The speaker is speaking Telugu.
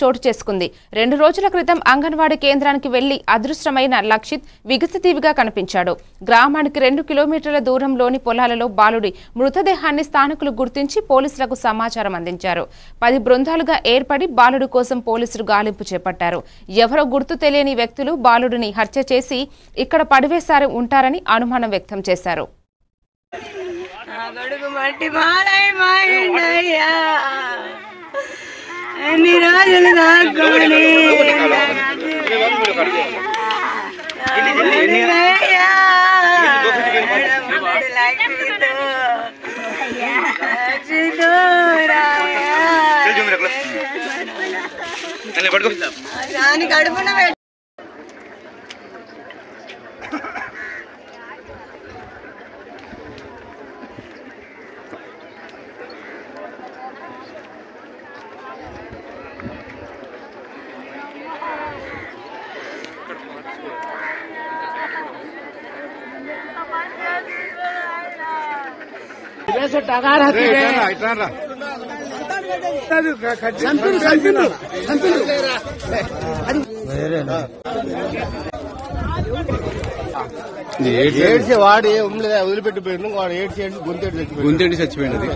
చోటు చేసుకుంది. 2 రోజుల క్రితం అంగన్వాడీ కేంద్రానికి వెళ్లి అదృష్టమైన లక్షిత్ విగతజీవిగా కనిపించాడు. గ్రామానికి 2 కిలోమీటర్ల దూరంలోని పొలాలలో బాలుడి మృతదేహాన్ని స్థానికులు గుర్తించి పోలీసులకు సమాచారం అందించారు. 10 బృందాలుగా ఏర్పడి బాలుడి కోసం పోలీసులు గాలింపు చేపట్టారు. ఎవరో గుర్తు తెలియని వ్యక్తులు బాలుడిని హత్య చేసి ఇక్కడ పడివేశారు ఉంటారని అనుమానం వ్యక్తం చేశారు. ఎన్ని రోజులు దాక్కొని దాని కడుపున ఏడ్చి వాడు వదిలిపెట్టిపోయింది. వాడు ఏడ్చి గొంతేటి చచ్చిపోయినది.